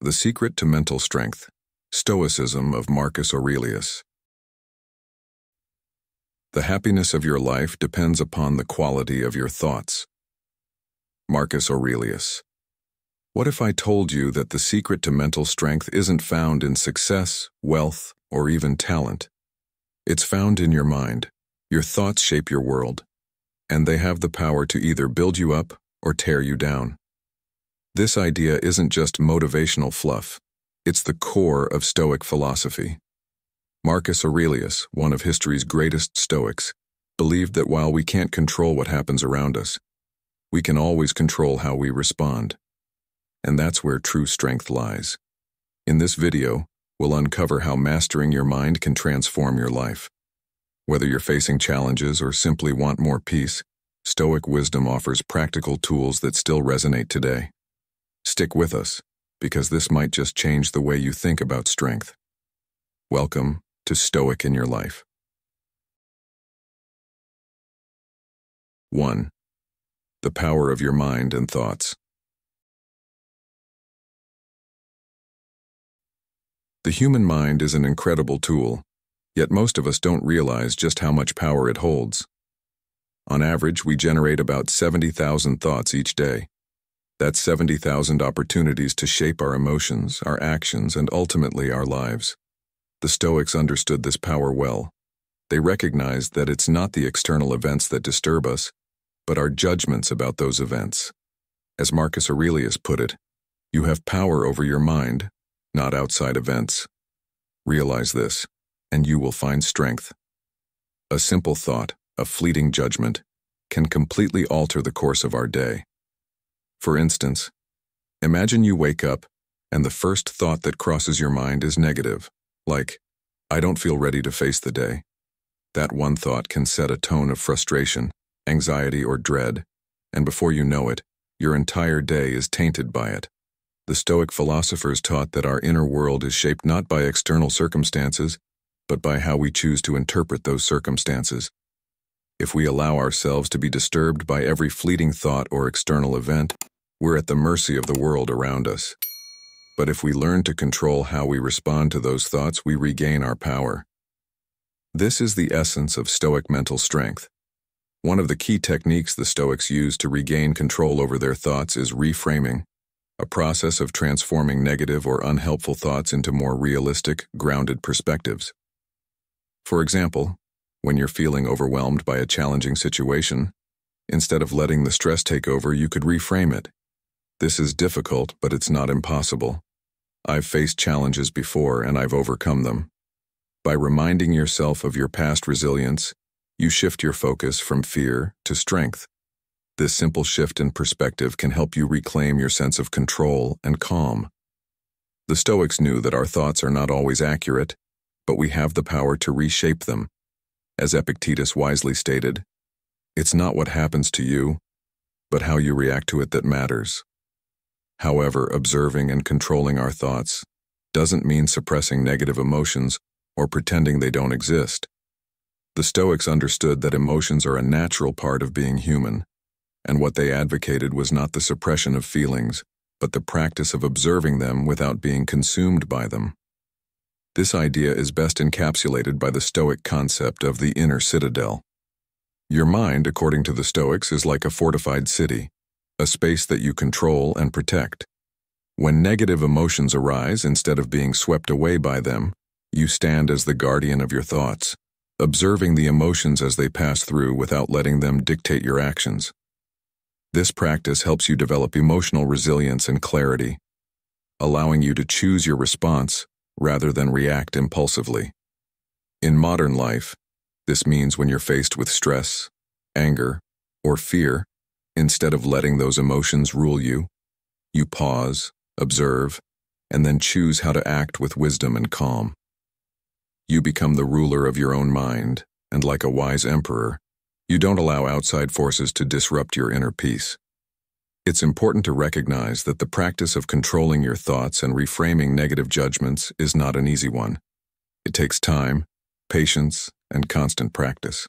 The Secret to Mental Strength, Stoicism of Marcus Aurelius. The happiness of your life depends upon the quality of your thoughts. Marcus Aurelius. What if I told you that the secret to mental strength isn't found in success, wealth, or even talent? It's found in your mind. Your thoughts shape your world, and they have the power to either build you up or tear you down. This idea isn't just motivational fluff. It's the core of Stoic philosophy. Marcus Aurelius, one of history's greatest Stoics, believed that while we can't control what happens around us, we can always control how we respond. And that's where true strength lies. In this video, we'll uncover how mastering your mind can transform your life. Whether you're facing challenges or simply want more peace, Stoic wisdom offers practical tools that still resonate today. Stick with us, because this might just change the way you think about strength. Welcome to Stoic in Your Life. 1. The power of your mind and thoughts. The human mind is an incredible tool, yet most of us don't realize just how much power it holds. On average, we generate about 70,000 thoughts each day. That's 70,000 opportunities to shape our emotions, our actions, and ultimately our lives. The Stoics understood this power well. They recognized that it's not the external events that disturb us, but our judgments about those events. As Marcus Aurelius put it, you have power over your mind, not outside events. Realize this, and you will find strength. A simple thought, a fleeting judgment, can completely alter the course of our day. For instance, imagine you wake up and the first thought that crosses your mind is negative, like, I don't feel ready to face the day. That one thought can set a tone of frustration, anxiety, or dread, and before you know it, your entire day is tainted by it. The Stoic philosophers taught that our inner world is shaped not by external circumstances, but by how we choose to interpret those circumstances. If we allow ourselves to be disturbed by every fleeting thought or external event, we're at the mercy of the world around us. But if we learn to control how we respond to those thoughts, we regain our power. This is the essence of Stoic mental strength. One of the key techniques the Stoics use to regain control over their thoughts is reframing, a process of transforming negative or unhelpful thoughts into more realistic, grounded perspectives. For example, when you're feeling overwhelmed by a challenging situation, instead of letting the stress take over, you could reframe it. This is difficult, but it's not impossible. I've faced challenges before and I've overcome them. By reminding yourself of your past resilience, you shift your focus from fear to strength. This simple shift in perspective can help you reclaim your sense of control and calm. The Stoics knew that our thoughts are not always accurate, but we have the power to reshape them. As Epictetus wisely stated, it's not what happens to you, but how you react to it that matters. However, observing and controlling our thoughts doesn't mean suppressing negative emotions or pretending they don't exist. The Stoics understood that emotions are a natural part of being human, and what they advocated was not the suppression of feelings, but the practice of observing them without being consumed by them. This idea is best encapsulated by the Stoic concept of the inner citadel. Your mind, according to the Stoics, is like a fortified city, a space that you control and protect. When negative emotions arise, instead of being swept away by them, you stand as the guardian of your thoughts, observing the emotions as they pass through without letting them dictate your actions. This practice helps you develop emotional resilience and clarity, allowing you to choose your response rather than react impulsively. In modern life, this means when you're faced with stress, anger, or fear, instead of letting those emotions rule you, you pause, observe, and then choose how to act with wisdom and calm. You become the ruler of your own mind, and like a wise emperor, you don't allow outside forces to disrupt your inner peace. It's important to recognize that the practice of controlling your thoughts and reframing negative judgments is not an easy one. It takes time, patience, and constant practice.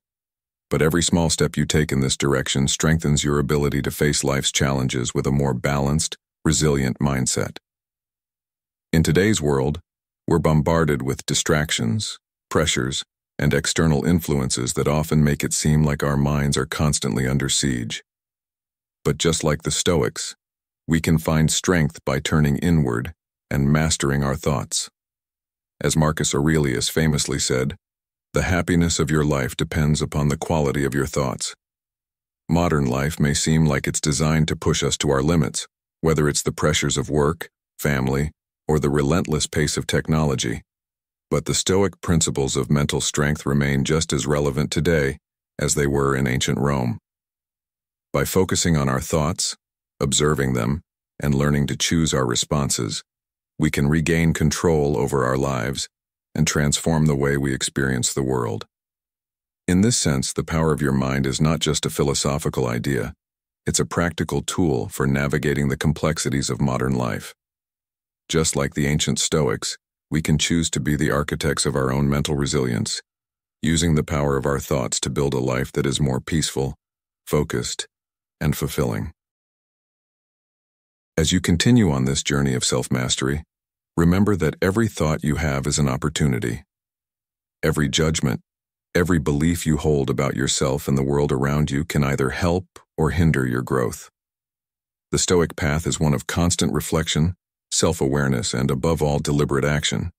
But every small step you take in this direction strengthens your ability to face life's challenges with a more balanced, resilient mindset. In today's world, we're bombarded with distractions, pressures, and external influences that often make it seem like our minds are constantly under siege. But just like the Stoics, we can find strength by turning inward and mastering our thoughts. As Marcus Aurelius famously said, "The happiness of your life depends upon the quality of your thoughts." Modern life may seem like it's designed to push us to our limits, whether it's the pressures of work, family, or the relentless pace of technology. But the Stoic principles of mental strength remain just as relevant today as they were in ancient Rome. By focusing on our thoughts, observing them, and learning to choose our responses, we can regain control over our lives and transform the way we experience the world. In this sense, the power of your mind is not just a philosophical idea, it's a practical tool for navigating the complexities of modern life. Just like the ancient Stoics, we can choose to be the architects of our own mental resilience, using the power of our thoughts to build a life that is more peaceful, focused, and fulfilling. As you continue on this journey of self-mastery, remember that every thought you have is an opportunity. Every judgment, every belief you hold about yourself and the world around you can either help or hinder your growth. The Stoic path is one of constant reflection, self-awareness, and above all, deliberate action.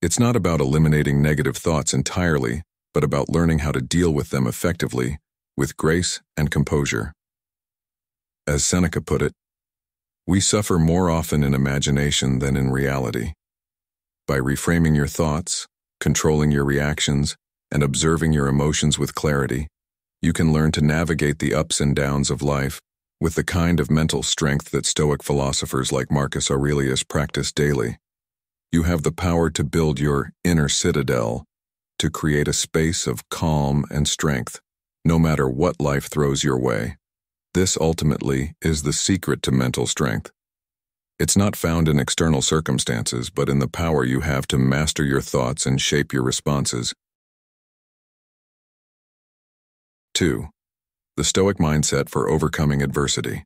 It's not about eliminating negative thoughts entirely, but about learning how to deal with them effectively, with grace and composure. As Seneca put it, "We suffer more often in imagination than in reality." By reframing your thoughts, controlling your reactions, and observing your emotions with clarity, you can learn to navigate the ups and downs of life with the kind of mental strength that Stoic philosophers like Marcus Aurelius practice daily. You have the power to build your inner citadel, to create a space of calm and strength, no matter what life throws your way. This ultimately is the secret to mental strength. It's not found in external circumstances, but in the power you have to master your thoughts and shape your responses. 2. The Stoic mindset for overcoming adversity.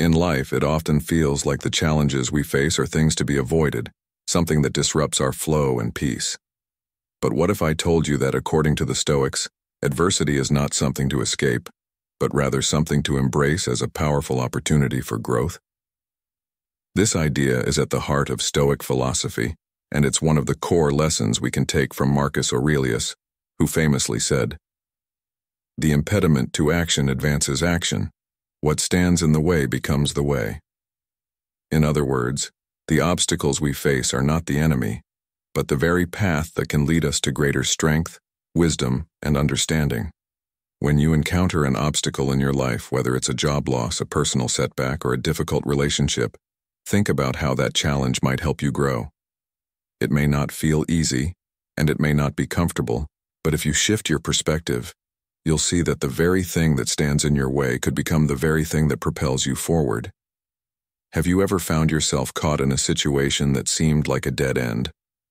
In life, it often feels like the challenges we face are things to be avoided, something that disrupts our flow and peace. But what if I told you that, according to the Stoics, adversity is not something to escape, but rather something to embrace as a powerful opportunity for growth? This idea is at the heart of Stoic philosophy, and it's one of the core lessons we can take from Marcus Aurelius, who famously said, "The impediment to action advances action. What stands in the way becomes the way." In other words, the obstacles we face are not the enemy, but the very path that can lead us to greater strength, wisdom, and understanding. When you encounter an obstacle in your life, whether it's a job loss, a personal setback, or a difficult relationship, think about how that challenge might help you grow. It may not feel easy, and it may not be comfortable, but if you shift your perspective, you'll see that the very thing that stands in your way could become the very thing that propels you forward. Have you ever found yourself caught in a situation that seemed like a dead end,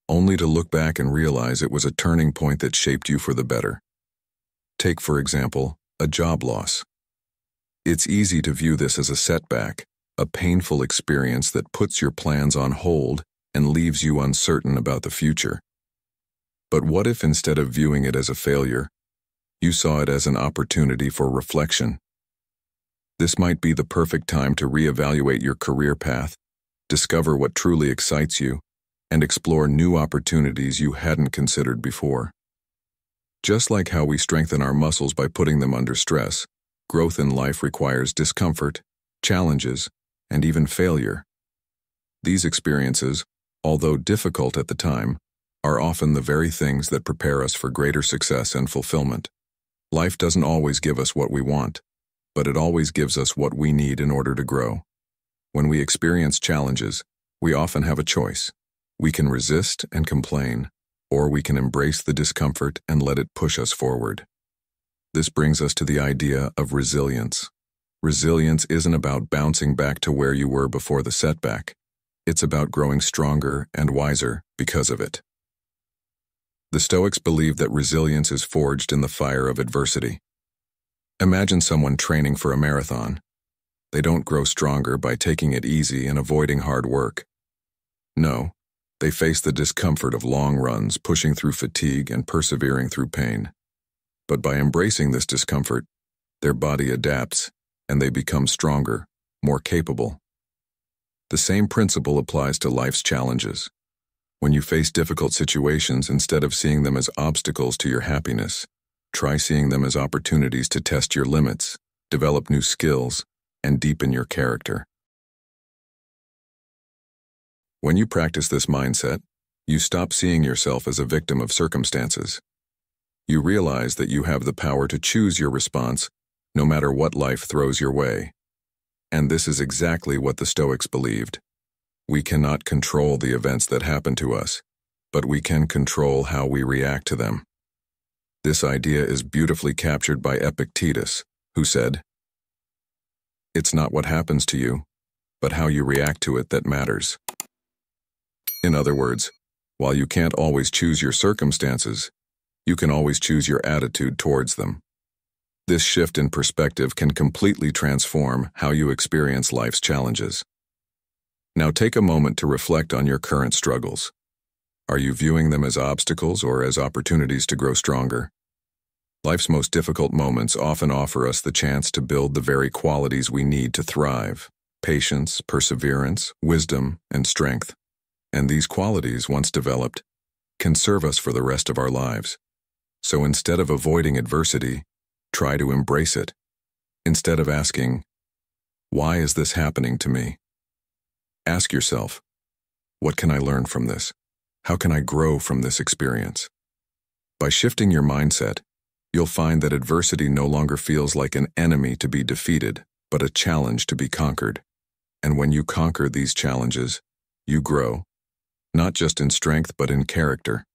only to look back and realize it was a turning point that shaped you for the better? Take, for example, a job loss. It's easy to view this as a setback, a painful experience that puts your plans on hold and leaves you uncertain about the future. But what if, instead of viewing it as a failure, you saw it as an opportunity for reflection? This might be the perfect time to reevaluate your career path, discover what truly excites you, and explore new opportunities you hadn't considered before. Just like how we strengthen our muscles by putting them under stress, growth in life requires discomfort, challenges, and even failure. These experiences, although difficult at the time, are often the very things that prepare us for greater success and fulfillment. Life doesn't always give us what we want, but it always gives us what we need in order to grow. When we experience challenges, we often have a choice. We can resist and complain, or we can embrace the discomfort and let it push us forward. This brings us to the idea of resilience. Resilience isn't about bouncing back to where you were before the setback. It's about growing stronger and wiser because of it. The Stoics believe that resilience is forged in the fire of adversity. Imagine someone training for a marathon. They don't grow stronger by taking it easy and avoiding hard work. No, they face the discomfort of long runs, pushing through fatigue and persevering through pain. But by embracing this discomfort, their body adapts, and they become stronger, more capable. The same principle applies to life's challenges. When you face difficult situations, instead of seeing them as obstacles to your happiness, try seeing them as opportunities to test your limits, develop new skills, and deepen your character. When you practice this mindset, you stop seeing yourself as a victim of circumstances. You realize that you have the power to choose your response, no matter what life throws your way. And this is exactly what the Stoics believed. We cannot control the events that happen to us, but we can control how we react to them. This idea is beautifully captured by Epictetus, who said, "It's not what happens to you, but how you react to it that matters." In other words, while you can't always choose your circumstances, you can always choose your attitude towards them. This shift in perspective can completely transform how you experience life's challenges. Now take a moment to reflect on your current struggles. Are you viewing them as obstacles or as opportunities to grow stronger? Life's most difficult moments often offer us the chance to build the very qualities we need to thrive: patience, perseverance, wisdom, and strength. And these qualities, once developed, can serve us for the rest of our lives. So instead of avoiding adversity, try to embrace it. Instead of asking, "Why is this happening to me?" ask yourself, "What can I learn from this? How can I grow from this experience?" By shifting your mindset, you'll find that adversity no longer feels like an enemy to be defeated, but a challenge to be conquered. And when you conquer these challenges, you grow, not just in strength but in character.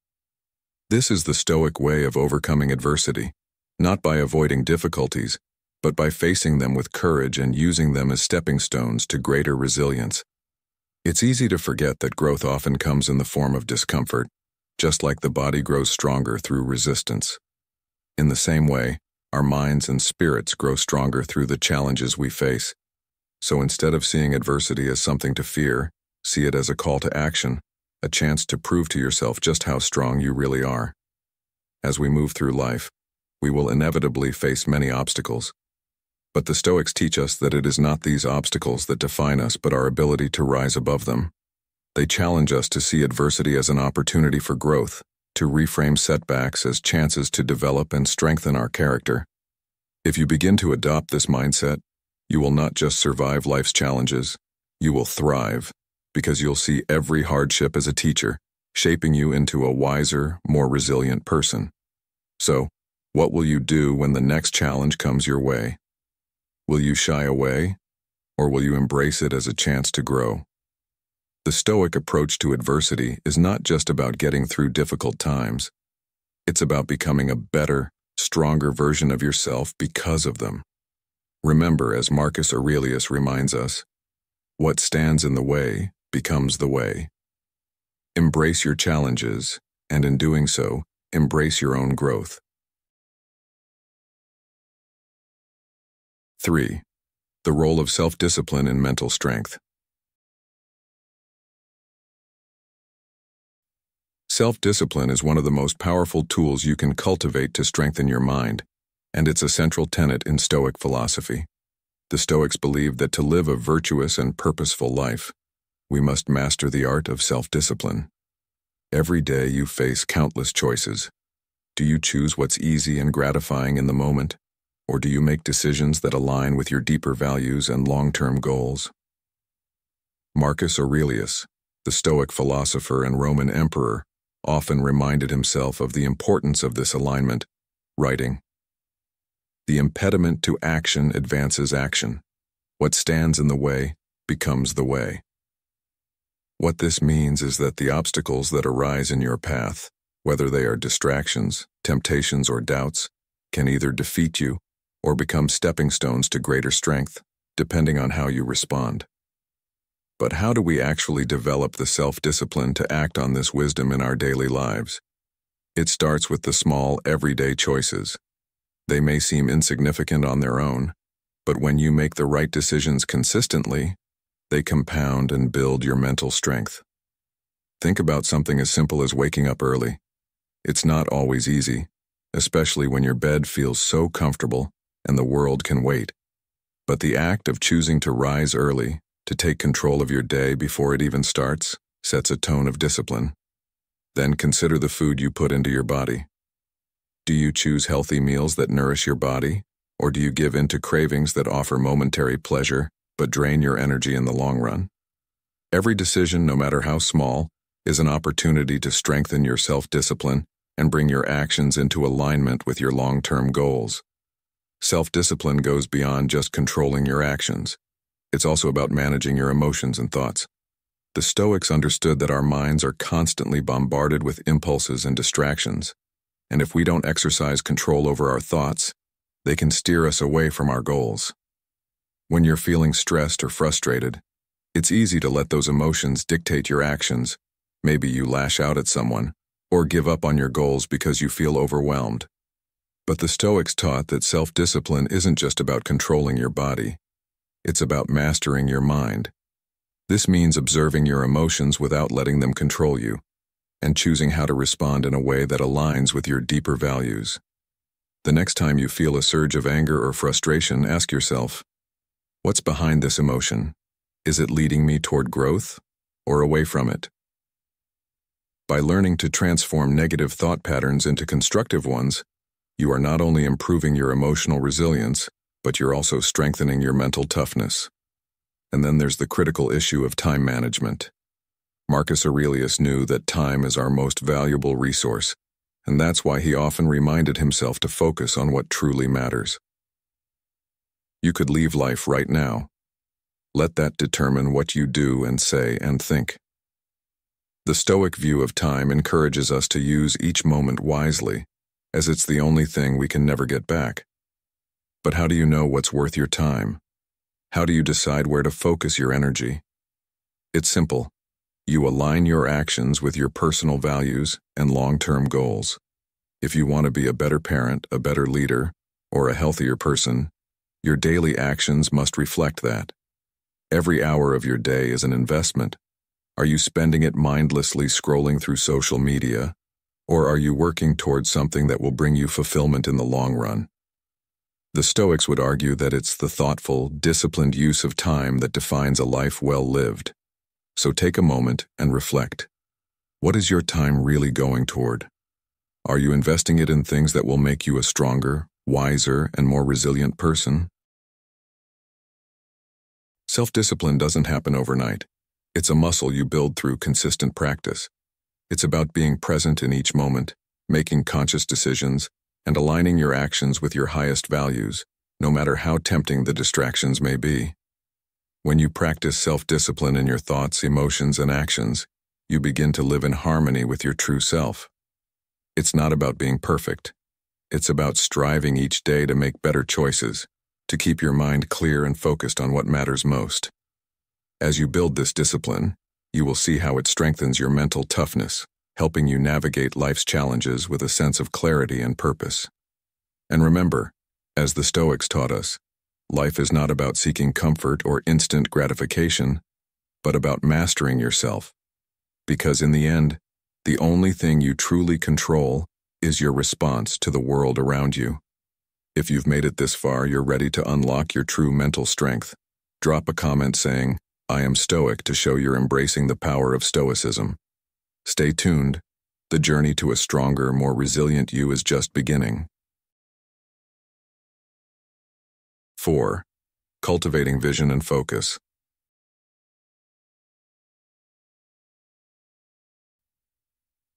This is the Stoic way of overcoming adversity, not by avoiding difficulties, but by facing them with courage and using them as stepping stones to greater resilience. It's easy to forget that growth often comes in the form of discomfort, just like the body grows stronger through resistance. In the same way, our minds and spirits grow stronger through the challenges we face. So instead of seeing adversity as something to fear, see it as a call to action, a chance to prove to yourself just how strong you really are. As we move through life, we will inevitably face many obstacles. But the Stoics teach us that it is not these obstacles that define us, but our ability to rise above them. They challenge us to see adversity as an opportunity for growth, to reframe setbacks as chances to develop and strengthen our character. If you begin to adopt this mindset, you will not just survive life's challenges, you will thrive, because you'll see every hardship as a teacher, shaping you into a wiser, more resilient person. So, what will you do when the next challenge comes your way? Will you shy away, or will you embrace it as a chance to grow? The Stoic approach to adversity is not just about getting through difficult times. It's about becoming a better, stronger version of yourself because of them. Remember, as Marcus Aurelius reminds us, what stands in the way becomes the way. Embrace your challenges, and in doing so, embrace your own growth. 3. The role of self-discipline in mental strength. Self-discipline is one of the most powerful tools you can cultivate to strengthen your mind, and it's a central tenet in Stoic philosophy. The Stoics believed that to live a virtuous and purposeful life, we must master the art of self-discipline. Every day you face countless choices. Do you choose what's easy and gratifying in the moment? Or do you make decisions that align with your deeper values and long-term goals? Marcus Aurelius, the Stoic philosopher and Roman emperor, often reminded himself of the importance of this alignment, writing, "The impediment to action advances action. What stands in the way becomes the way." What this means is that the obstacles that arise in your path, whether they are distractions, temptations, or doubts, can either defeat you or become stepping stones to greater strength, depending on how you respond. But how do we actually develop the self-discipline to act on this wisdom in our daily lives? It starts with the small, everyday choices. They may seem insignificant on their own, But when you make the right decisions consistently, they compound and build your mental strength. Think about something as simple as waking up early. It's not always easy, especially when your bed feels so comfortable and the world can wait. But the act of choosing to rise early, to take control of your day before it even starts, sets a tone of discipline. Then consider the food you put into your body. Do you choose healthy meals that nourish your body, or do you give in to cravings that offer momentary pleasure but drain your energy in the long run? Every decision, no matter how small, is an opportunity to strengthen your self-discipline and bring your actions into alignment with your long-term goals. Self-discipline goes beyond just controlling your actions. It's also about managing your emotions and thoughts. The Stoics understood that our minds are constantly bombarded with impulses and distractions, and if we don't exercise control over our thoughts, they can steer us away from our goals. When you're feeling stressed or frustrated, it's easy to let those emotions dictate your actions. Maybe you lash out at someone, or give up on your goals because you feel overwhelmed. But the Stoics taught that self-discipline isn't just about controlling your body. It's about mastering your mind. This means observing your emotions without letting them control you, and choosing how to respond in a way that aligns with your deeper values. The next time you feel a surge of anger or frustration, ask yourself, what's behind this emotion? Is it leading me toward growth, or away from it? By learning to transform negative thought patterns into constructive ones, you are not only improving your emotional resilience, but you're also strengthening your mental toughness. And then there's the critical issue of time management. Marcus Aurelius knew that time is our most valuable resource, and that's why he often reminded himself to focus on what truly matters. You could leave life right now. Let that determine what you do and say and think. The Stoic view of time encourages us to use each moment wisely, as it's the only thing we can never get back. But how do you know what's worth your time? How do you decide where to focus your energy? It's simple. You align your actions with your personal values and long-term goals. If you want to be a better parent, a better leader, or a healthier person, your daily actions must reflect that. Every hour of your day is an investment. Are you spending it mindlessly scrolling through social media, or are you working towards something that will bring you fulfillment in the long run? The Stoics would argue that it's the thoughtful, disciplined use of time that defines a life well lived. So take a moment and reflect. What is your time really going toward? Are you investing it in things that will make you a stronger, wiser, and more resilient person? Self-discipline doesn't happen overnight. It's a muscle you build through consistent practice. It's about being present in each moment, making conscious decisions, and aligning your actions with your highest values, no matter how tempting the distractions may be. When you practice self-discipline in your thoughts, emotions, and actions, you begin to live in harmony with your true self. It's not about being perfect. It's about striving each day to make better choices, to keep your mind clear and focused on what matters most. As you build this discipline, you will see how it strengthens your mental toughness, helping you navigate life's challenges with a sense of clarity and purpose. And remember, as the Stoics taught us, life is not about seeking comfort or instant gratification, but about mastering yourself. Because in the end, the only thing you truly control is your response to the world around you. If you've made it this far, you're ready to unlock your true mental strength. Drop a comment saying, "I am Stoic," to show you're embracing the power of Stoicism. Stay tuned. The journey to a stronger, more resilient you is just beginning. 4. Cultivating vision and focus.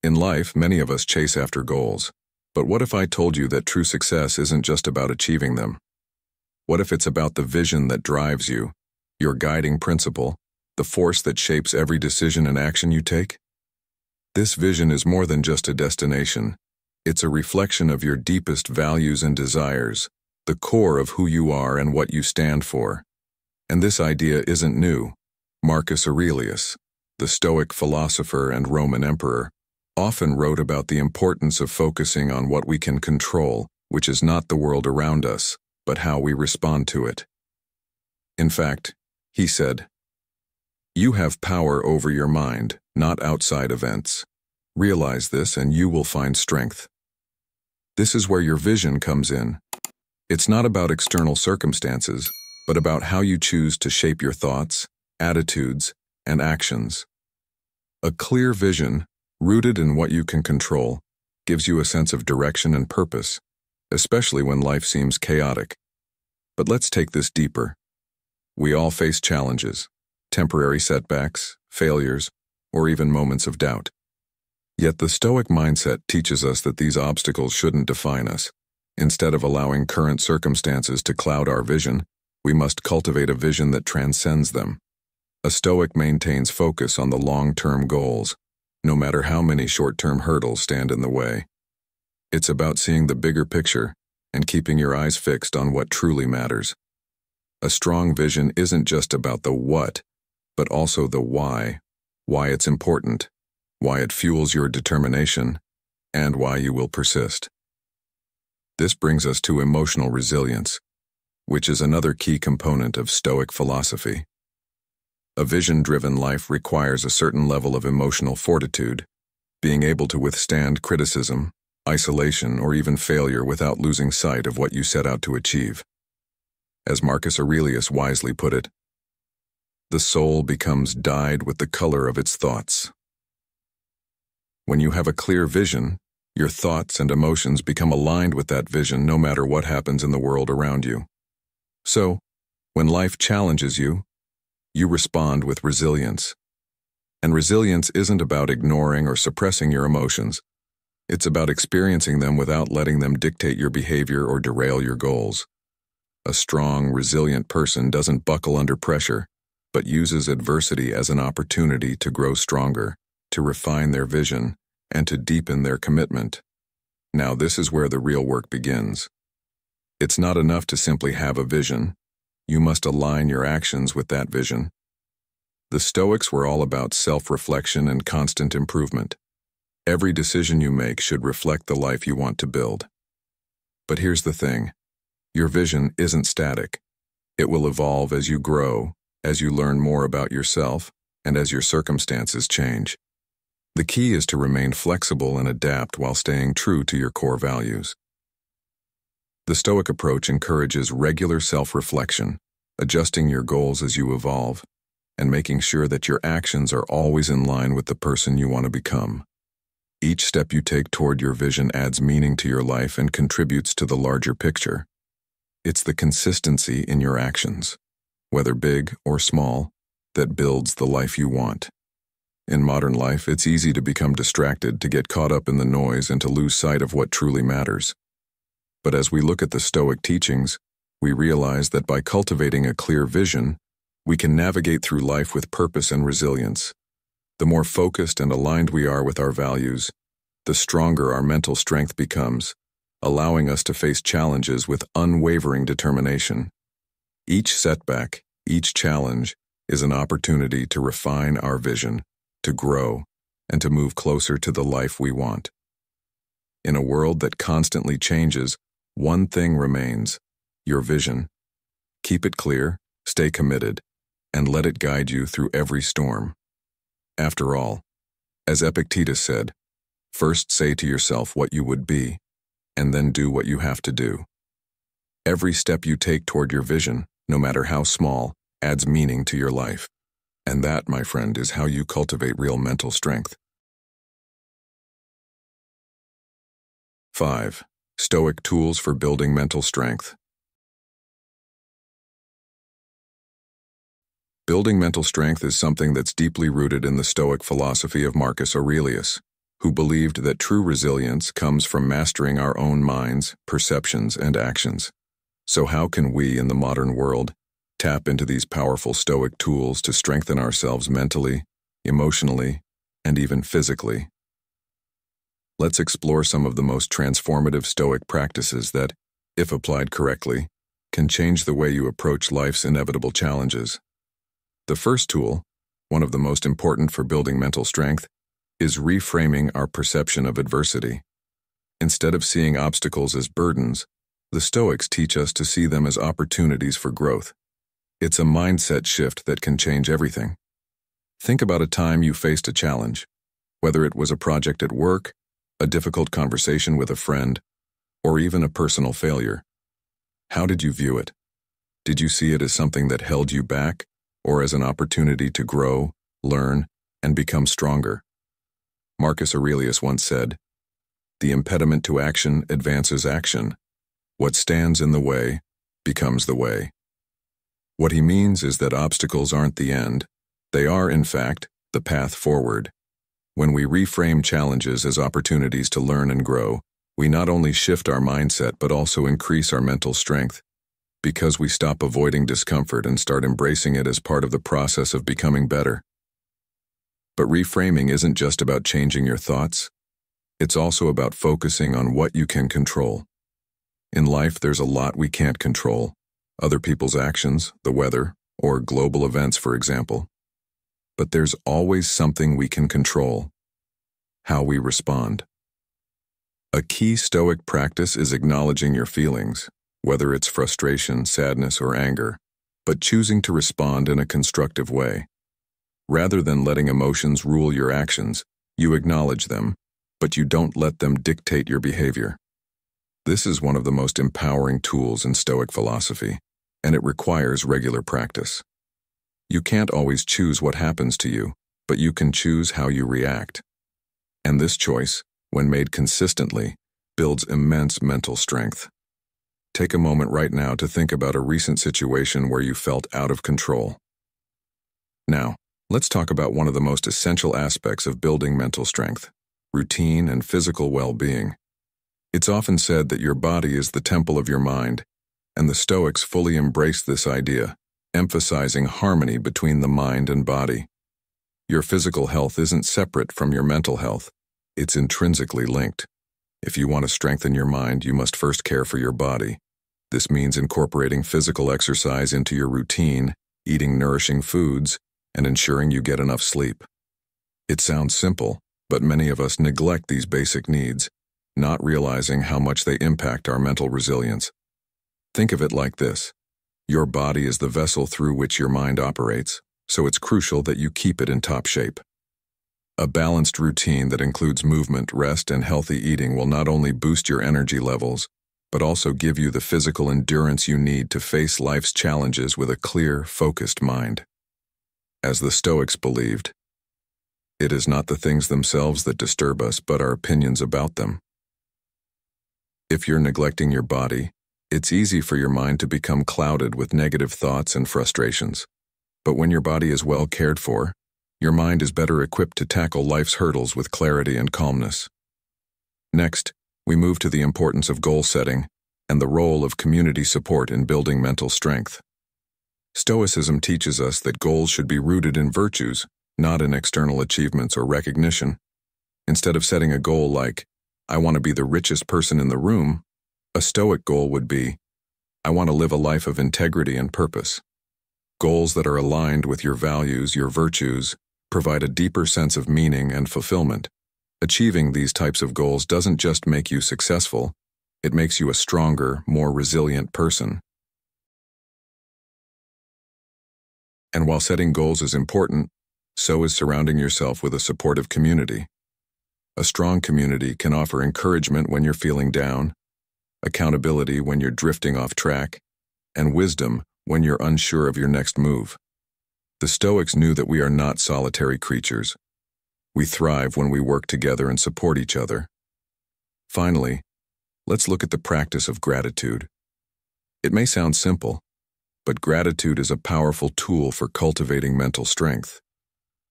In life, many of us chase after goals. But what if I told you that true success isn't just about achieving them? What if it's about the vision that drives you, your guiding principle, the force that shapes every decision and action you take? This vision is more than just a destination. It's a reflection of your deepest values and desires, the core of who you are and what you stand for. And this idea isn't new. Marcus Aurelius, the Stoic philosopher and Roman emperor, often wrote about the importance of focusing on what we can control, which is not the world around us, but how we respond to it. In fact, he said, "You have power over your mind, not outside events. Realize this and you will find strength." This is where your vision comes in. It's not about external circumstances, but about how you choose to shape your thoughts, attitudes, and actions. A clear vision, rooted in what you can control, gives you a sense of direction and purpose, especially when life seems chaotic. But let's take this deeper. We all face challenges, temporary setbacks, failures, or even moments of doubt. Yet the Stoic mindset teaches us that these obstacles shouldn't define us. Instead of allowing current circumstances to cloud our vision, we must cultivate a vision that transcends them. A Stoic maintains focus on the long-term goals, no matter how many short-term hurdles stand in the way. It's about seeing the bigger picture and keeping your eyes fixed on what truly matters. A strong vision isn't just about the what, but also the why it's important, why it fuels your determination, and why you will persist. This brings us to emotional resilience, which is another key component of Stoic philosophy. A vision-driven life requires a certain level of emotional fortitude, being able to withstand criticism, isolation, or even failure without losing sight of what you set out to achieve. As Marcus Aurelius wisely put it, "The soul becomes dyed with the color of its thoughts." When you have a clear vision, your thoughts and emotions become aligned with that vision no matter what happens in the world around you. So, when life challenges you, you respond with resilience. And resilience isn't about ignoring or suppressing your emotions. It's about experiencing them without letting them dictate your behavior or derail your goals. A strong, resilient person doesn't buckle under pressure, but uses adversity as an opportunity to grow stronger, to refine their vision, and to deepen their commitment. Now, this is where the real work begins. It's not enough to simply have a vision. You must align your actions with that vision. The Stoics were all about self-reflection and constant improvement. Every decision you make should reflect the life you want to build. But here's the thing. Your vision isn't static. It will evolve as you grow, as you learn more about yourself, and as your circumstances change. The key is to remain flexible and adapt while staying true to your core values. The Stoic approach encourages regular self-reflection, adjusting your goals as you evolve, and making sure that your actions are always in line with the person you want to become. Each step you take toward your vision adds meaning to your life and contributes to the larger picture. It's the consistency in your actions, whether big or small, that builds the life you want. In modern life, it's easy to become distracted, to get caught up in the noise, and to lose sight of what truly matters. But as we look at the Stoic teachings, we realize that by cultivating a clear vision, we can navigate through life with purpose and resilience. The more focused and aligned we are with our values, the stronger our mental strength becomes, allowing us to face challenges with unwavering determination. Each setback, each challenge, is an opportunity to refine our vision, to grow, and to move closer to the life we want. In a world that constantly changes, one thing remains: your vision. Keep it clear, stay committed, and let it guide you through every storm. After all, as Epictetus said, first say to yourself what you would be, and then do what you have to do. Every step you take toward your vision, no matter how small, adds meaning to your life. And that, my friend, is how you cultivate real mental strength. 5. Stoic tools for building mental strength. Building mental strength is something that's deeply rooted in the Stoic philosophy of Marcus Aurelius, who believed that true resilience comes from mastering our own minds, perceptions, and actions. So how can we, in the modern world, tap into these powerful Stoic tools to strengthen ourselves mentally, emotionally, and even physically? Let's explore some of the most transformative Stoic practices that, if applied correctly, can change the way you approach life's inevitable challenges. The first tool, one of the most important for building mental strength, is reframing our perception of adversity. Instead of seeing obstacles as burdens, the Stoics teach us to see them as opportunities for growth. It's a mindset shift that can change everything. Think about a time you faced a challenge, whether it was a project at work, a difficult conversation with a friend, or even a personal failure. How did you view it? Did you see it as something that held you back, or as an opportunity to grow, learn, and become stronger? Marcus Aurelius once said, "The impediment to action advances action. What stands in the way becomes the way." What he means is that obstacles aren't the end. They are, in fact, the path forward. When we reframe challenges as opportunities to learn and grow, we not only shift our mindset but also increase our mental strength, because we stop avoiding discomfort and start embracing it as part of the process of becoming better. But reframing isn't just about changing your thoughts. It's also about focusing on what you can control. In life, there's a lot we can't control. Other people's actions, the weather, or global events, for example. But there's always something we can control: how we respond. A key Stoic practice is acknowledging your feelings, whether it's frustration, sadness, or anger, but choosing to respond in a constructive way. Rather than letting emotions rule your actions, you acknowledge them, but you don't let them dictate your behavior. This is one of the most empowering tools in Stoic philosophy, and it requires regular practice. You can't always choose what happens to you, but you can choose how you react. And this choice, when made consistently, builds immense mental strength. Take a moment right now to think about a recent situation where you felt out of control. Now, let's talk about one of the most essential aspects of building mental strength: routine and physical well-being. It's often said that your body is the temple of your mind, and the Stoics fully embrace this idea, emphasizing harmony between the mind and body. Your physical health isn't separate from your mental health. It's intrinsically linked. If you want to strengthen your mind, you must first care for your body. This means incorporating physical exercise into your routine, eating nourishing foods, and ensuring you get enough sleep. It sounds simple, but many of us neglect these basic needs, not realizing how much they impact our mental resilience. Think of it like this: your body is the vessel through which your mind operates, so it's crucial that you keep it in top shape. A balanced routine that includes movement, rest, and healthy eating will not only boost your energy levels, but also give you the physical endurance you need to face life's challenges with a clear, focused mind. As the Stoics believed, it is not the things themselves that disturb us, but our opinions about them. If you're neglecting your body, it's easy for your mind to become clouded with negative thoughts and frustrations. But when your body is well cared for, your mind is better equipped to tackle life's hurdles with clarity and calmness. Next, we move to the importance of goal setting and the role of community support in building mental strength. Stoicism teaches us that goals should be rooted in virtues, not in external achievements or recognition. Instead of setting a goal like, "I want to be the richest person in the room," a Stoic goal would be, "I want to live a life of integrity and purpose." Goals that are aligned with your values, your virtues, provide a deeper sense of meaning and fulfillment. Achieving these types of goals doesn't just make you successful, it makes you a stronger, more resilient person. And while setting goals is important, so is surrounding yourself with a supportive community. A strong community can offer encouragement when you're feeling down, accountability when you're drifting off track, and wisdom when you're unsure of your next move. The Stoics knew that we are not solitary creatures. We thrive when we work together and support each other. Finally, let's look at the practice of gratitude. It may sound simple, but gratitude is a powerful tool for cultivating mental strength.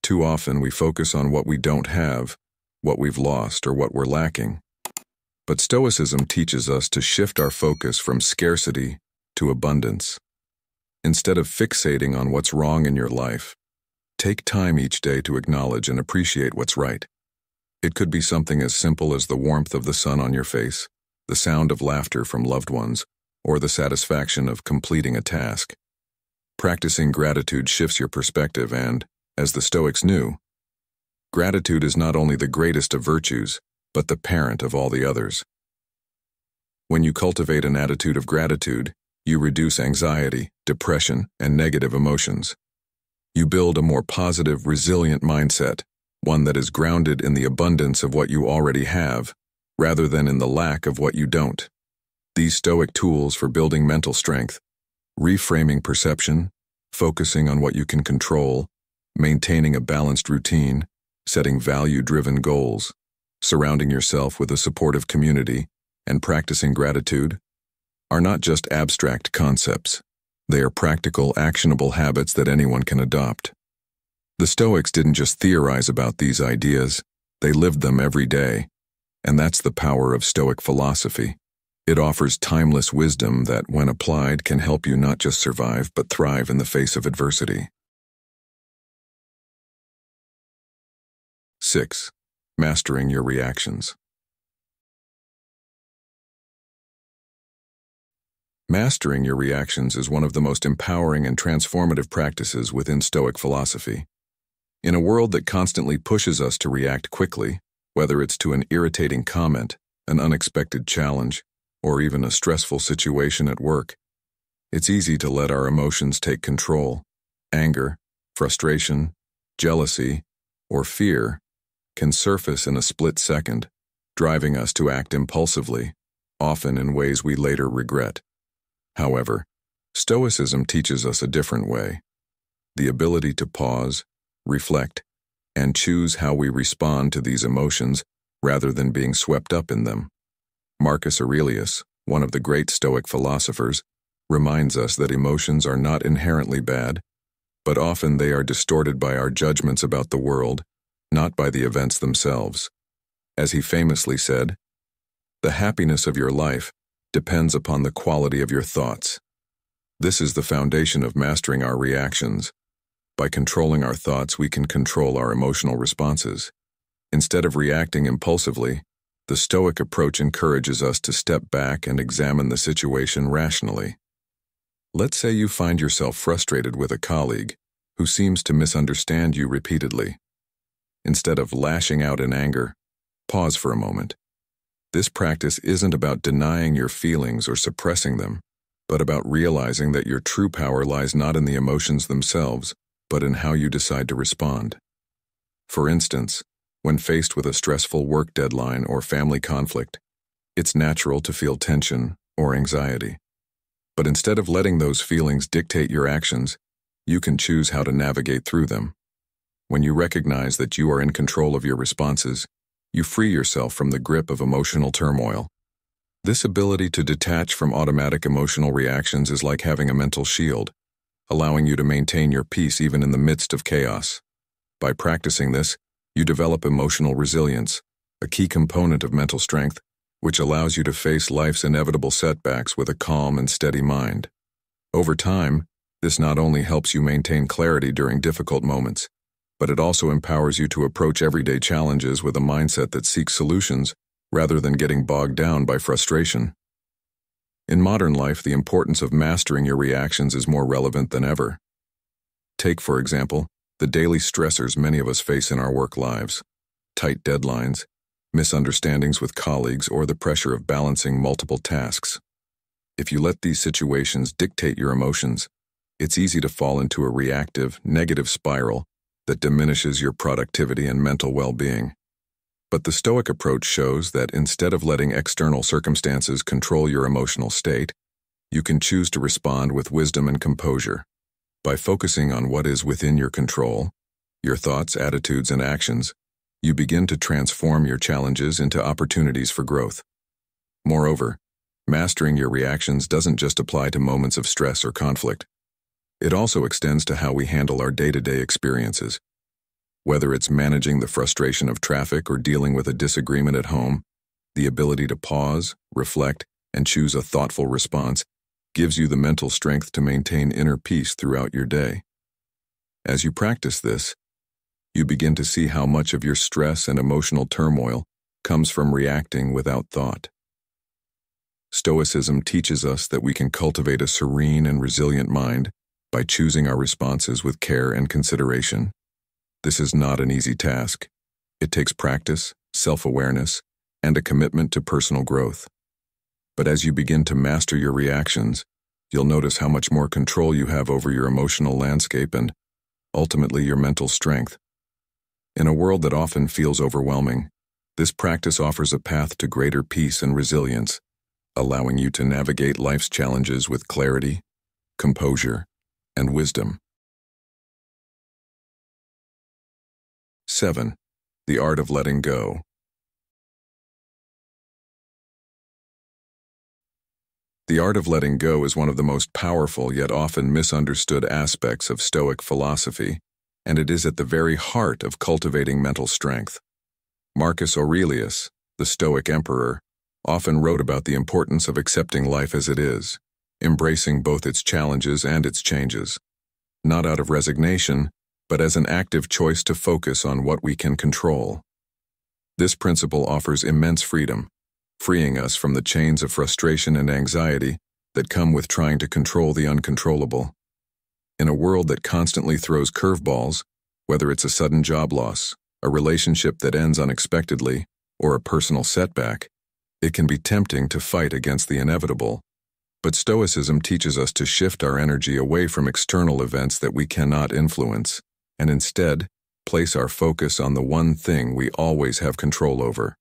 Too often we focus on what we don't have, what we've lost, or what we're lacking. But Stoicism teaches us to shift our focus from scarcity to abundance. Instead of fixating on what's wrong in your life, take time each day to acknowledge and appreciate what's right. It could be something as simple as the warmth of the sun on your face, the sound of laughter from loved ones, or the satisfaction of completing a task. Practicing gratitude shifts your perspective and, as the Stoics knew, gratitude is not only the greatest of virtues, but the parent of all the others. When you cultivate an attitude of gratitude, You reduce anxiety, depression, and negative emotions. You build a more positive, resilient mindset, one that is grounded in the abundance of what you already have, rather than in the lack of what you don't. These Stoic tools for building mental strength, reframing perception, focusing on what you can control, maintaining a balanced routine, setting value-driven goals, surrounding yourself with a supportive community, and practicing gratitude, are not just abstract concepts. They are practical, actionable habits that anyone can adopt. The Stoics didn't just theorize about these ideas, they lived them every day. And that's the power of Stoic philosophy. It offers timeless wisdom that, when applied, can help you not just survive but thrive in the face of adversity. 6. Mastering your reactions. Mastering your reactions is one of the most empowering and transformative practices within Stoic philosophy. In a world that constantly pushes us to react quickly, whether it's to an irritating comment, an unexpected challenge, or even a stressful situation at work, it's easy to let our emotions take control. Anger, frustration, jealousy, or fear can surface in a split second, driving us to act impulsively, often in ways we later regret. However, Stoicism teaches us a different way: the ability to pause, reflect, and choose how we respond to these emotions rather than being swept up in them. Marcus Aurelius, one of the great Stoic philosophers, reminds us that emotions are not inherently bad, but often they are distorted by our judgments about the world, not by the events themselves. As he famously said, "The happiness of your life depends upon the quality of your thoughts." This is the foundation of mastering our reactions. By controlling our thoughts, we can control our emotional responses. Instead of reacting impulsively, the Stoic approach encourages us to step back and examine the situation rationally. Let's say you find yourself frustrated with a colleague who seems to misunderstand you repeatedly. Instead of lashing out in anger, pause for a moment. This practice isn't about denying your feelings or suppressing them, but about realizing that your true power lies not in the emotions themselves, but in how you decide to respond. For instance, when faced with a stressful work deadline or family conflict, it's natural to feel tension or anxiety. But instead of letting those feelings dictate your actions, you can choose how to navigate through them. When you recognize that you are in control of your responses, you free yourself from the grip of emotional turmoil. This ability to detach from automatic emotional reactions is like having a mental shield, allowing you to maintain your peace even in the midst of chaos. By practicing this, you develop emotional resilience, a key component of mental strength, which allows you to face life's inevitable setbacks with a calm and steady mind. Over time, this not only helps you maintain clarity during difficult moments, but it also empowers you to approach everyday challenges with a mindset that seeks solutions rather than getting bogged down by frustration. In modern life, the importance of mastering your reactions is more relevant than ever. Take, for example, the daily stressors many of us face in our work lives: tight deadlines, misunderstandings with colleagues, or the pressure of balancing multiple tasks. If you let these situations dictate your emotions, it's easy to fall into a reactive, negative spiral that diminishes your productivity and mental well-being. But the Stoic approach shows that instead of letting external circumstances control your emotional state, you can choose to respond with wisdom and composure. By focusing on what is within your control, your thoughts, attitudes, and actions, you begin to transform your challenges into opportunities for growth. Moreover, mastering your reactions doesn't just apply to moments of stress or conflict. It also extends to how we handle our day-to-day experiences. Whether it's managing the frustration of traffic or dealing with a disagreement at home, the ability to pause, reflect, and choose a thoughtful response gives you the mental strength to maintain inner peace throughout your day. As you practice this, you begin to see how much of your stress and emotional turmoil comes from reacting without thought. Stoicism teaches us that we can cultivate a serene and resilient mind by choosing our responses with care and consideration. This is not an easy task. It takes practice, self-awareness, and a commitment to personal growth. But as you begin to master your reactions, You'll notice how much more control you have over your emotional landscape and, ultimately, your mental strength. In a world that often feels overwhelming, this practice offers a path to greater peace and resilience, allowing you to navigate life's challenges with clarity, composure, and wisdom. 7. The art of letting go. The art of letting go is one of the most powerful yet often misunderstood aspects of Stoic philosophy, and it is at the very heart of cultivating mental strength. Marcus Aurelius, the Stoic emperor, often wrote about the importance of accepting life as it is, embracing both its challenges and its changes, not out of resignation, but as an active choice to focus on what we can control. This principle offers immense freedom, freeing us from the chains of frustration and anxiety that come with trying to control the uncontrollable. In a world that constantly throws curveballs, whether it's a sudden job loss, a relationship that ends unexpectedly, or a personal setback, it can be tempting to fight against the inevitable. But Stoicism teaches us to shift our energy away from external events that we cannot influence, and instead, place our focus on the one thing we always have control over: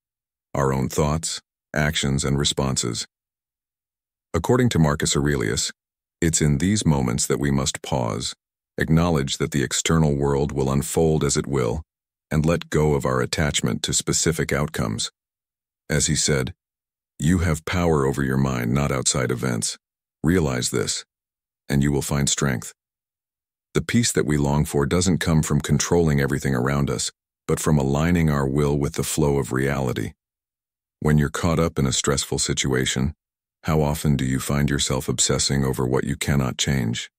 our own thoughts, actions, and responses. According to Marcus Aurelius, it's in these moments that we must pause, acknowledge that the external world will unfold as it will, and let go of our attachment to specific outcomes. As he said, "You have power over your mind, not outside events. Realize this, and you will find strength." The peace that we long for doesn't come from controlling everything around us, but from aligning our will with the flow of reality. When you're caught up in a stressful situation, how often do you find yourself obsessing over what you cannot change?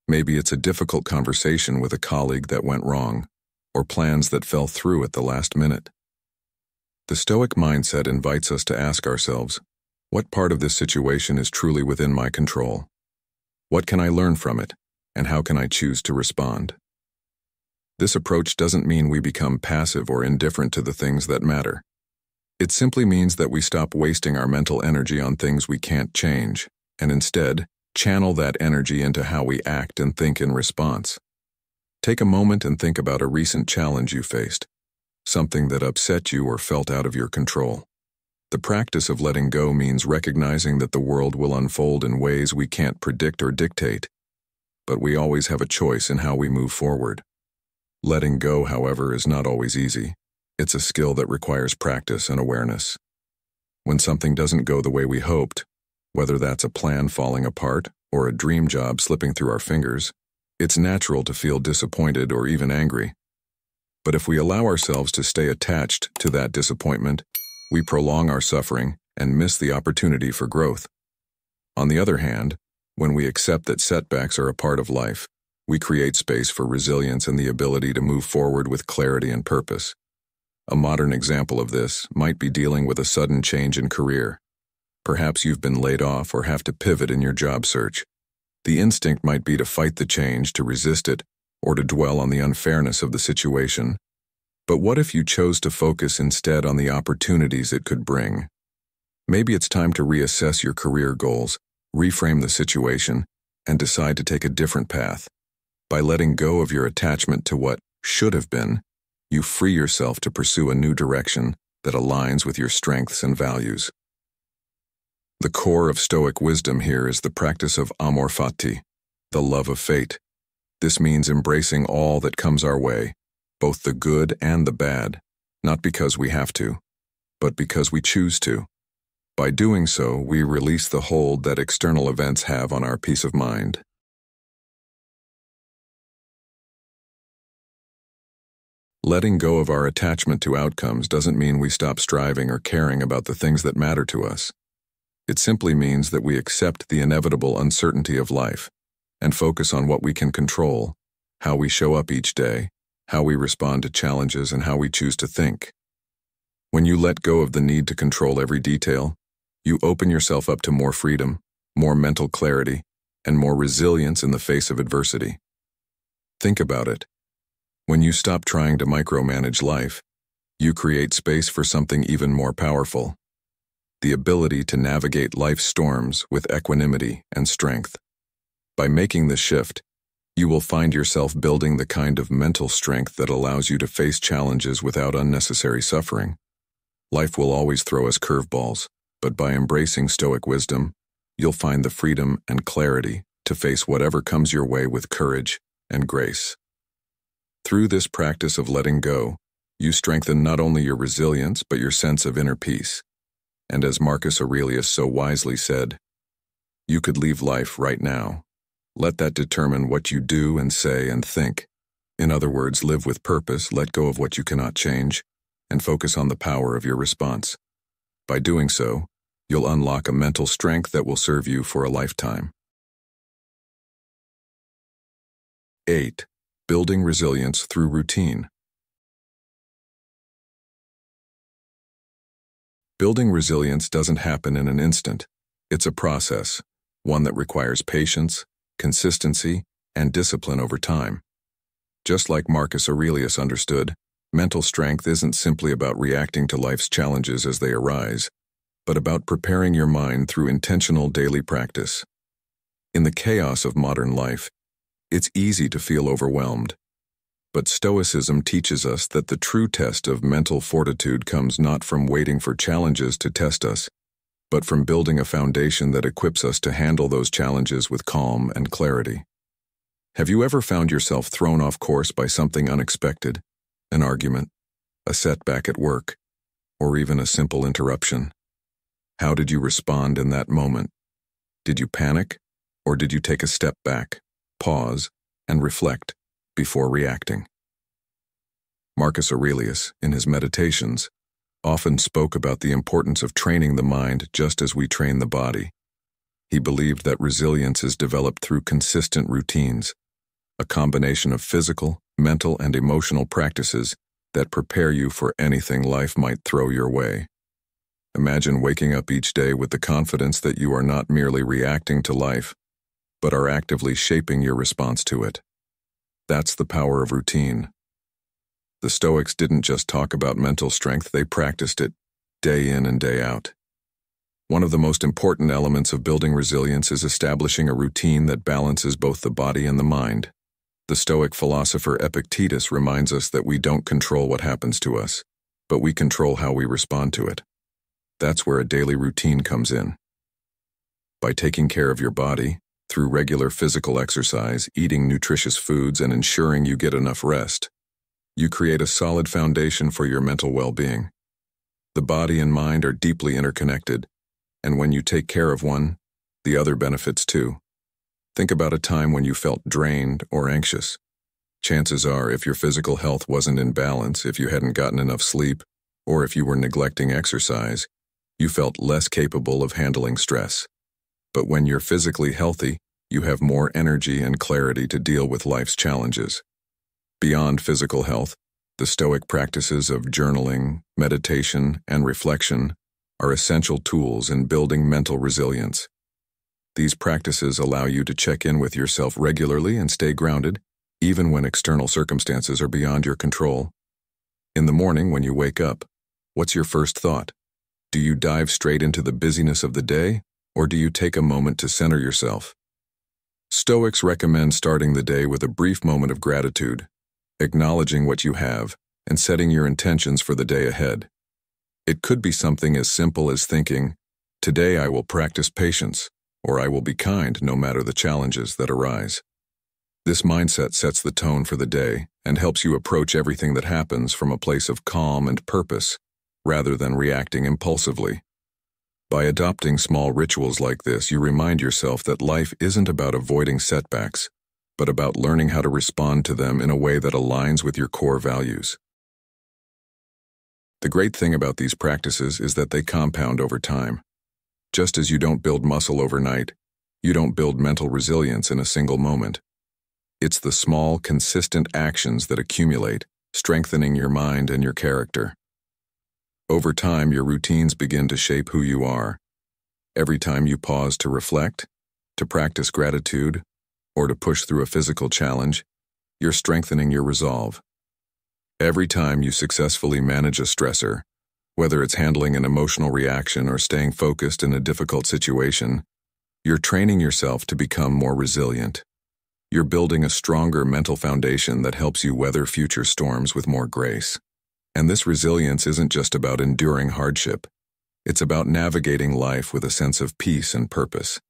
Maybe it's a difficult conversation with a colleague that went wrong, or plans that fell through at the last minute. The Stoic mindset invites us to ask ourselves, what part of this situation is truly within my control? What can I learn from it, and how can I choose to respond? This approach doesn't mean we become passive or indifferent to the things that matter. It simply means that we stop wasting our mental energy on things we can't change, and instead, channel that energy into how we act and think in response. Take a moment and think about a recent challenge you faced, something that upset you or felt out of your control. The practice of letting go means recognizing that the world will unfold in ways we can't predict or dictate, but we always have a choice in how we move forward. Letting go, however, is not always easy. It's a skill that requires practice and awareness. When something doesn't go the way we hoped, whether that's a plan falling apart or a dream job slipping through our fingers, it's natural to feel disappointed or even angry. But if we allow ourselves to stay attached to that disappointment, we prolong our suffering and miss the opportunity for growth. On the other hand, when we accept that setbacks are a part of life, we create space for resilience and the ability to move forward with clarity and purpose. A modern example of this might be dealing with a sudden change in career. Perhaps you've been laid off or have to pivot in your job search. The instinct might be to fight the change, to resist it, or to dwell on the unfairness of the situation. But what if you chose to focus instead on the opportunities it could bring? Maybe it's time to reassess your career goals, reframe the situation, and decide to take a different path. By letting go of your attachment to what should have been, you free yourself to pursue a new direction that aligns with your strengths and values. The core of Stoic wisdom here is the practice of amor fati, the love of fate. This means embracing all that comes our way, both the good and the bad, not because we have to, but because we choose to. By doing so, we release the hold that external events have on our peace of mind. Letting go of our attachment to outcomes doesn't mean we stop striving or caring about the things that matter to us. It simply means that we accept the inevitable uncertainty of life and focus on what we can control, how we show up each day, how we respond to challenges, and how we choose to think. When you let go of the need to control every detail, you open yourself up to more freedom, more mental clarity, and more resilience in the face of adversity. Think about it. When you stop trying to micromanage life, you create space for something even more powerful: the ability to navigate life's storms with equanimity and strength. By making this shift, you will find yourself building the kind of mental strength that allows you to face challenges without unnecessary suffering. Life will always throw us curveballs, but by embracing Stoic wisdom, you'll find the freedom and clarity to face whatever comes your way with courage and grace. Through this practice of letting go, you strengthen not only your resilience but your sense of inner peace. And as Marcus Aurelius so wisely said, "You could leave life right now. Let that determine what you do and say and think." In other words, live with purpose, let go of what you cannot change, and focus on the power of your response. By doing so, you'll unlock a mental strength that will serve you for a lifetime. 8. Building resilience through routine. Building resilience doesn't happen in an instant. It's a process, one that requires patience, consistency, and discipline over time. Just like Marcus Aurelius understood, mental strength isn't simply about reacting to life's challenges as they arise, but about preparing your mind through intentional daily practice. In the chaos of modern life, it's easy to feel overwhelmed. But Stoicism teaches us that the true test of mental fortitude comes not from waiting for challenges to test us, but from building a foundation that equips us to handle those challenges with calm and clarity. Have you ever found yourself thrown off course by something unexpected? An argument, a setback at work, or even a simple interruption? How did you respond in that moment? Did you panic, or did you take a step back, pause, and reflect before reacting? Marcus Aurelius, in his Meditations, often spoke about the importance of training the mind just as we train the body. He believed that resilience is developed through consistent routines, a combination of physical, mental, and emotional practices that prepare you for anything life might throw your way. Imagine waking up each day with the confidence that you are not merely reacting to life, but are actively shaping your response to it. That's the power of routine. The Stoics didn't just talk about mental strength, they practiced it day in and day out. One of the most important elements of building resilience is establishing a routine that balances both the body and the mind. The Stoic philosopher Epictetus reminds us that we don't control what happens to us, but we control how we respond to it. That's where a daily routine comes in. By taking care of your body, through regular physical exercise, eating nutritious foods, and ensuring you get enough rest, you create a solid foundation for your mental well-being. The body and mind are deeply interconnected, and when you take care of one, the other benefits too. Think about a time when you felt drained or anxious. Chances are, if your physical health wasn't in balance, if you hadn't gotten enough sleep, or if you were neglecting exercise, you felt less capable of handling stress. But when you're physically healthy, you have more energy and clarity to deal with life's challenges. Beyond physical health, the Stoic practices of journaling, meditation, and reflection are essential tools in building mental resilience. These practices allow you to check in with yourself regularly and stay grounded, even when external circumstances are beyond your control. In the morning when you wake up, what's your first thought? Do you dive straight into the busyness of the day, or do you take a moment to center yourself? Stoics recommend starting the day with a brief moment of gratitude, acknowledging what you have, and setting your intentions for the day ahead. It could be something as simple as thinking, "Today I will practice patience," or "I will be kind no matter the challenges that arise." This mindset sets the tone for the day and helps you approach everything that happens from a place of calm and purpose, rather than reacting impulsively. By adopting small rituals like this, you remind yourself that life isn't about avoiding setbacks, but about learning how to respond to them in a way that aligns with your core values. The great thing about these practices is that they compound over time. Just as you don't build muscle overnight, you don't build mental resilience in a single moment. It's the small, consistent actions that accumulate, strengthening your mind and your character. Over time, your routines begin to shape who you are. Every time you pause to reflect, to practice gratitude, or to push through a physical challenge, you're strengthening your resolve. Every time you successfully manage a stressor, whether it's handling an emotional reaction or staying focused in a difficult situation, You're training yourself to become more resilient. You're building a stronger mental foundation that helps you weather future storms with more grace. And this resilience isn't just about enduring hardship. It's about navigating life with a sense of peace and purpose,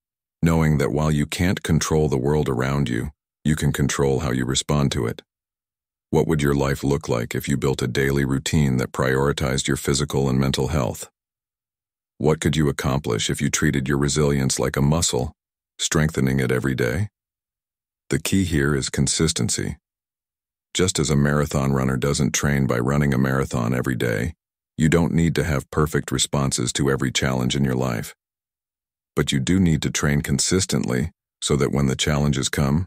knowing that while you can't control the world around you, you can control how you respond to it. What would your life look like if you built a daily routine that prioritized your physical and mental health? What could you accomplish if you treated your resilience like a muscle, strengthening it every day? The key here is consistency. Just as a marathon runner doesn't train by running a marathon every day, you don't need to have perfect responses to every challenge in your life. But you do need to train consistently so that when the challenges come,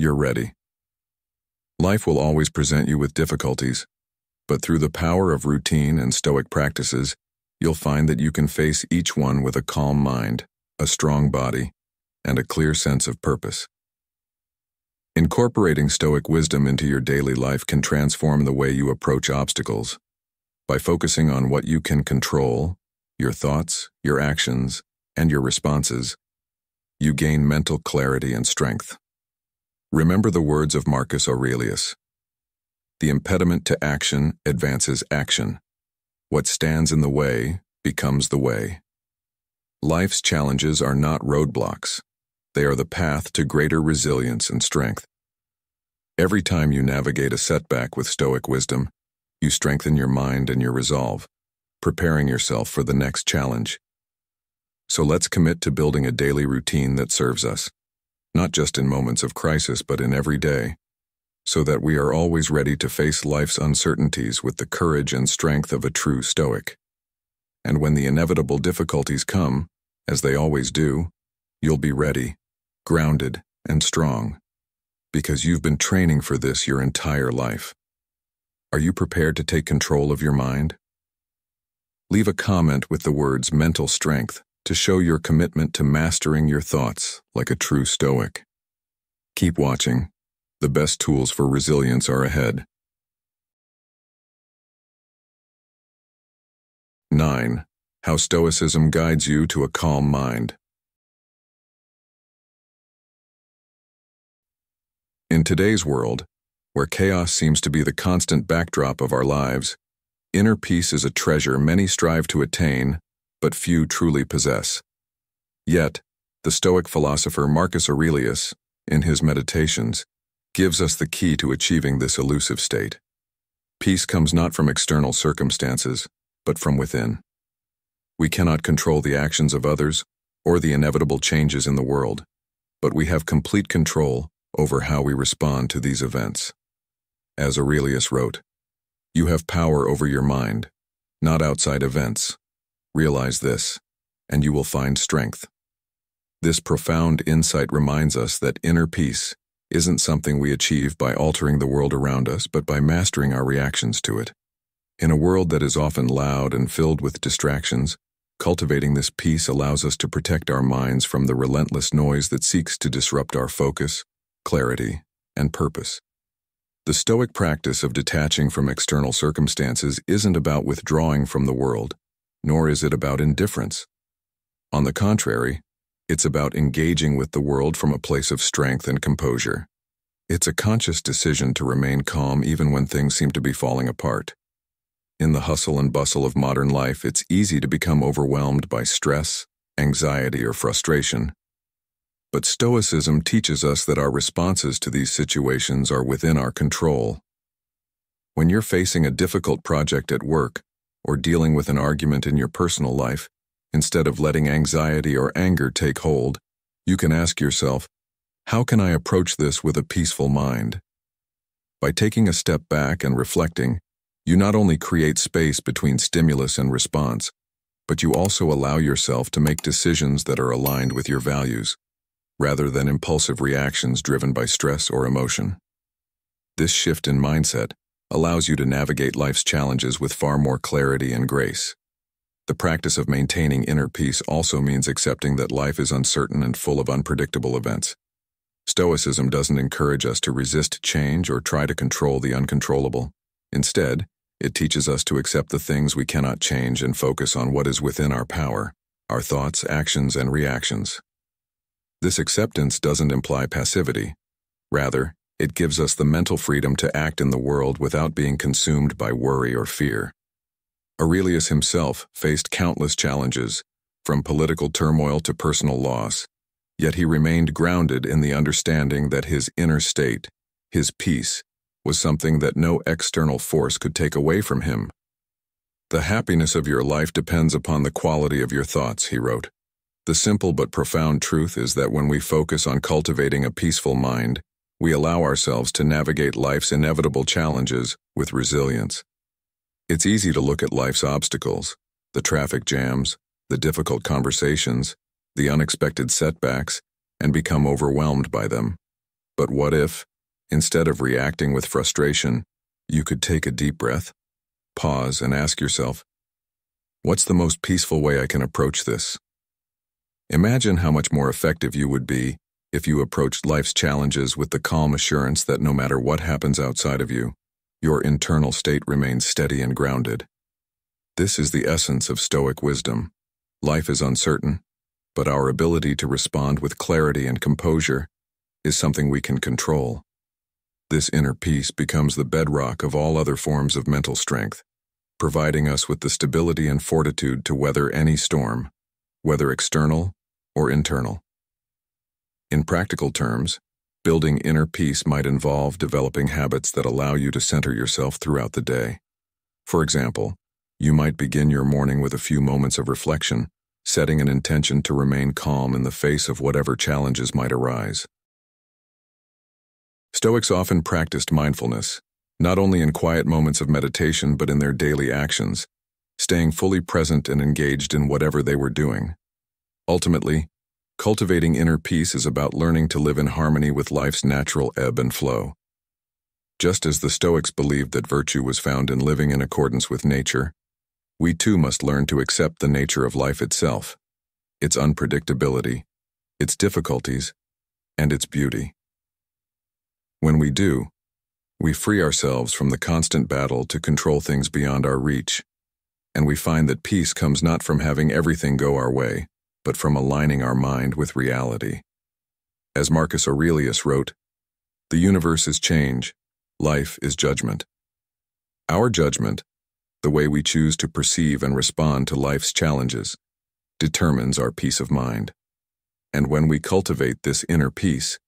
you're ready. Life will always present you with difficulties, but through the power of routine and Stoic practices, you'll find that you can face each one with a calm mind, a strong body, and a clear sense of purpose. Incorporating Stoic wisdom into your daily life can transform the way you approach obstacles. By focusing on what you can control, your thoughts, your actions, and your responses, you gain mental clarity and strength. Remember the words of Marcus Aurelius. The impediment to action advances action. What stands in the way becomes the way. Life's challenges are not roadblocks. They are the path to greater resilience and strength. Every time you navigate a setback with Stoic wisdom, you strengthen your mind and your resolve, preparing yourself for the next challenge. So let's commit to building a daily routine that serves us, not just in moments of crisis but in every day, so that we are always ready to face life's uncertainties with the courage and strength of a true Stoic. And when the inevitable difficulties come, as they always do, you'll be ready, grounded, and strong, because you've been training for this your entire life. Are you prepared to take control of your mind? Leave a comment with the words mental strength to show your commitment to mastering your thoughts like a true Stoic. Keep watching. The best tools for resilience are ahead. 9. How Stoicism guides you to a calm mind. In today's world, where chaos seems to be the constant backdrop of our lives, inner peace is a treasure many strive to attain, but few truly possess. Yet, the Stoic philosopher Marcus Aurelius, in his Meditations, gives us the key to achieving this elusive state. Peace comes not from external circumstances, but from within. We cannot control the actions of others or the inevitable changes in the world, but we have complete control over how we respond to these events. As Aurelius wrote, "You have power over your mind, not outside events. Realize this, and you will find strength." This profound insight reminds us that inner peace isn't something we achieve by altering the world around us, but by mastering our reactions to it. In a world that is often loud and filled with distractions, cultivating this peace allows us to protect our minds from the relentless noise that seeks to disrupt our focus, clarity, and purpose. The Stoic practice of detaching from external circumstances isn't about withdrawing from the world, nor is it about indifference. On the contrary, it's about engaging with the world from a place of strength and composure. It's a conscious decision to remain calm even when things seem to be falling apart. In the hustle and bustle of modern life, it's easy to become overwhelmed by stress, anxiety, or frustration. But Stoicism teaches us that our responses to these situations are within our control. When you're facing a difficult project at work or dealing with an argument in your personal life, instead of letting anxiety or anger take hold, you can ask yourself, how can I approach this with a peaceful mind? By taking a step back and reflecting, you not only create space between stimulus and response, but you also allow yourself to make decisions that are aligned with your values, rather than impulsive reactions driven by stress or emotion. This shift in mindset allows you to navigate life's challenges with far more clarity and grace. The practice of maintaining inner peace also means accepting that life is uncertain and full of unpredictable events. Stoicism doesn't encourage us to resist change or try to control the uncontrollable. Instead, it teaches us to accept the things we cannot change and focus on what is within our power, our thoughts, actions, and reactions. This acceptance doesn't imply passivity. Rather, it gives us the mental freedom to act in the world without being consumed by worry or fear. Aurelius himself faced countless challenges, from political turmoil to personal loss, yet he remained grounded in the understanding that his inner state, his peace, was something that no external force could take away from him. "The happiness of your life depends upon the quality of your thoughts," he wrote. The simple but profound truth is that when we focus on cultivating a peaceful mind, we allow ourselves to navigate life's inevitable challenges with resilience. It's easy to look at life's obstacles, the traffic jams, the difficult conversations, the unexpected setbacks, and become overwhelmed by them. But what if, instead of reacting with frustration, you could take a deep breath, pause, and ask yourself, what's the most peaceful way I can approach this? Imagine how much more effective you would be if you approached life's challenges with the calm assurance that no matter what happens outside of you, your internal state remains steady and grounded. This is the essence of Stoic wisdom. Life is uncertain, but our ability to respond with clarity and composure is something we can control. This inner peace becomes the bedrock of all other forms of mental strength, providing us with the stability and fortitude to weather any storm, whether external or internal. In practical terms, building inner peace might involve developing habits that allow you to center yourself throughout the day. For example, you might begin your morning with a few moments of reflection, setting an intention to remain calm in the face of whatever challenges might arise. Stoics often practiced mindfulness, not only in quiet moments of meditation but in their daily actions, staying fully present and engaged in whatever they were doing. Ultimately, cultivating inner peace is about learning to live in harmony with life's natural ebb and flow. Just as the Stoics believed that virtue was found in living in accordance with nature, we too must learn to accept the nature of life itself, its unpredictability, its difficulties, and its beauty. When we do, we free ourselves from the constant battle to control things beyond our reach, and we find that peace comes not from having everything go our way, but from aligning our mind with reality. As Marcus Aurelius wrote, "The universe is change, life is judgment." Our judgment, the way we choose to perceive and respond to life's challenges, determines our peace of mind. And when we cultivate this inner peace,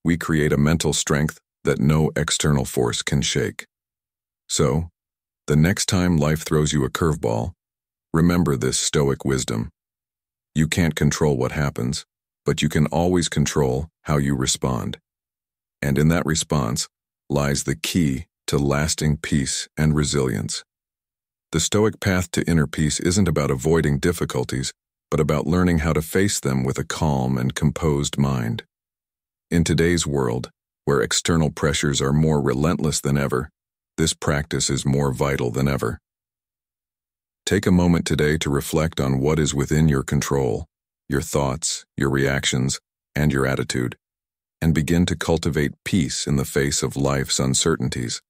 we create a mental strength that no external force can shake. So, the next time life throws you a curveball, remember this Stoic wisdom. You can't control what happens, but you can always control how you respond. And in that response lies the key to lasting peace and resilience. The Stoic path to inner peace isn't about avoiding difficulties, but about learning how to face them with a calm and composed mind. In today's world, where external pressures are more relentless than ever, this practice is more vital than ever. Take a moment today to reflect on what is within your control, your thoughts, your reactions, and your attitude, and begin to cultivate peace in the face of life's uncertainties.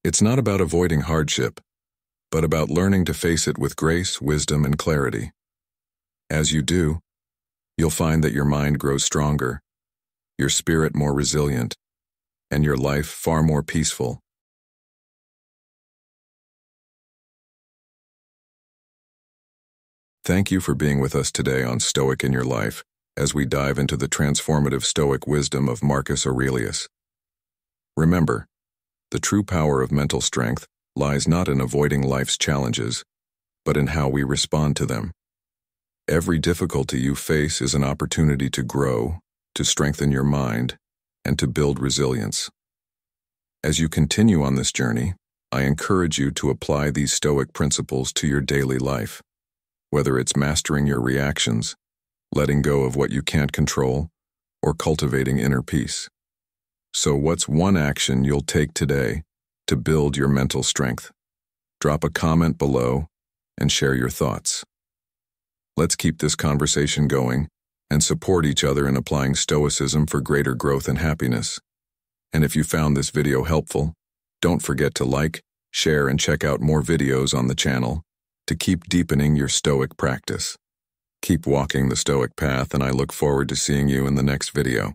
It's not about avoiding hardship, but about learning to face it with grace, wisdom, and clarity. As you do, you'll find that your mind grows stronger, your spirit more resilient, and your life far more peaceful. Thank you for being with us today on Stoic in Your Life, as we dive into the transformative Stoic wisdom of Marcus Aurelius. Remember, the true power of mental strength lies not in avoiding life's challenges, but in how we respond to them. Every difficulty you face is an opportunity to grow, to strengthen your mind, and to build resilience. As you continue on this journey, I encourage you to apply these Stoic principles to your daily life. Whether it's mastering your reactions, letting go of what you can't control, or cultivating inner peace. So what's one action you'll take today to build your mental strength? Drop a comment below and share your thoughts. Let's keep this conversation going and support each other in applying Stoicism for greater growth and happiness. And if you found this video helpful, don't forget to like, share, and check out more videos on the channel to keep deepening your Stoic practice. Keep walking the Stoic path, and I look forward to seeing you in the next video.